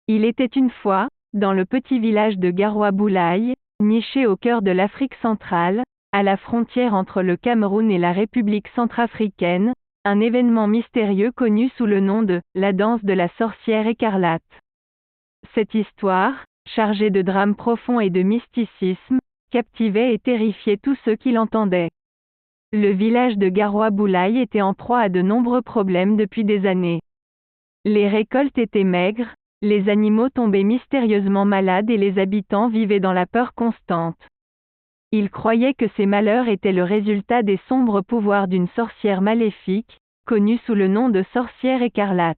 Il était une fois, dans le petit village de Garoua-Boulaye, niché au cœur de l'Afrique centrale, à la frontière entre le Cameroun et la République centrafricaine, un événement mystérieux connu sous le nom de « la danse de la sorcière écarlate ». Cette histoire, chargée de drames profonds et de mysticisme, captivait et terrifiait tous ceux qui l'entendaient. Le village de Garoua-Boulaye était en proie à de nombreux problèmes depuis des années. Les récoltes étaient maigres, les animaux tombaient mystérieusement malades et les habitants vivaient dans la peur constante. Ils croyaient que ces malheurs étaient le résultat des sombres pouvoirs d'une sorcière maléfique, connue sous le nom de sorcière écarlate.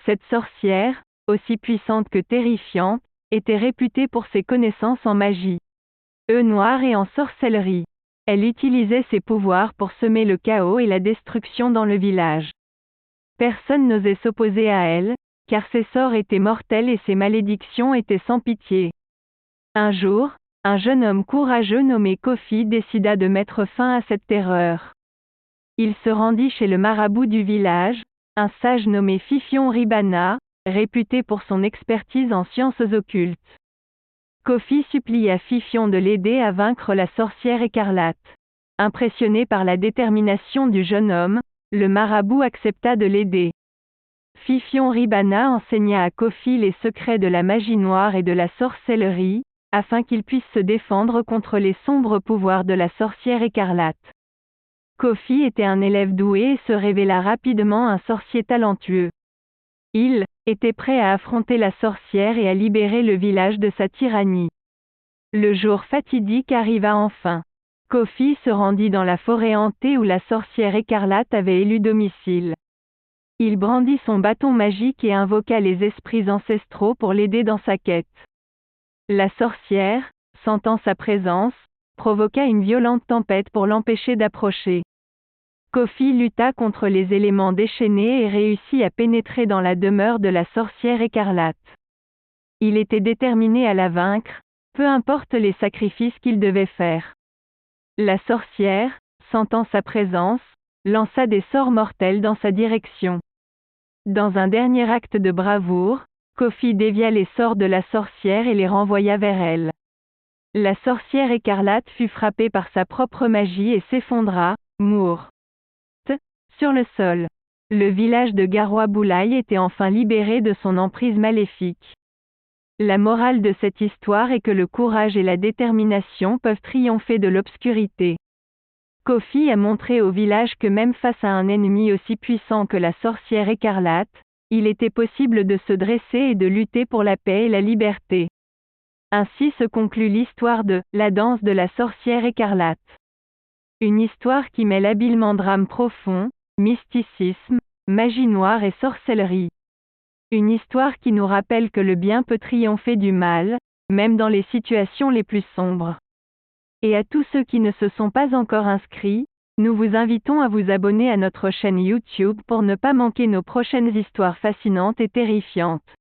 Cette sorcière, aussi puissante que terrifiante, était réputée pour ses connaissances en magie, noire et en sorcellerie. Elle utilisait ses pouvoirs pour semer le chaos et la destruction dans le village. Personne n'osait s'opposer à elle, car ses sorts étaient mortels et ses malédictions étaient sans pitié. Un jour, un jeune homme courageux nommé Kofi décida de mettre fin à cette terreur. Il se rendit chez le marabout du village, un sage nommé Fifion Ribana, réputé pour son expertise en sciences occultes. Kofi supplia Fifion de l'aider à vaincre la sorcière écarlate. Impressionné par la détermination du jeune homme, le marabout accepta de l'aider. Fifion Ribana enseigna à Kofi les secrets de la magie noire et de la sorcellerie, afin qu'il puisse se défendre contre les sombres pouvoirs de la sorcière écarlate. Kofi était un élève doué et se révéla rapidement un sorcier talentueux. Il était prêt à affronter la sorcière et à libérer le village de sa tyrannie. Le jour fatidique arriva enfin. Kofi se rendit dans la forêt hantée où la sorcière écarlate avait élu domicile. Il brandit son bâton magique et invoqua les esprits ancestraux pour l'aider dans sa quête. La sorcière, sentant sa présence, provoqua une violente tempête pour l'empêcher d'approcher. Kofi lutta contre les éléments déchaînés et réussit à pénétrer dans la demeure de la sorcière écarlate. Il était déterminé à la vaincre, peu importe les sacrifices qu'il devait faire. La sorcière, sentant sa présence, lança des sorts mortels dans sa direction. Dans un dernier acte de bravoure, Kofi dévia les sorts de la sorcière et les renvoya vers elle. La sorcière écarlate fut frappée par sa propre magie et s'effondra, morte, sur le sol. Le village de Garoua-Boulaye était enfin libéré de son emprise maléfique. La morale de cette histoire est que le courage et la détermination peuvent triompher de l'obscurité. Kofi a montré au village que même face à un ennemi aussi puissant que la sorcière écarlate, il était possible de se dresser et de lutter pour la paix et la liberté. Ainsi se conclut l'histoire de « La danse de la sorcière écarlate ». Une histoire qui mêle habilement drame profond, mysticisme, magie noire et sorcellerie. Une histoire qui nous rappelle que le bien peut triompher du mal, même dans les situations les plus sombres. Et à tous ceux qui ne se sont pas encore inscrits, nous vous invitons à vous abonner à notre chaîne YouTube pour ne pas manquer nos prochaines histoires fascinantes et terrifiantes.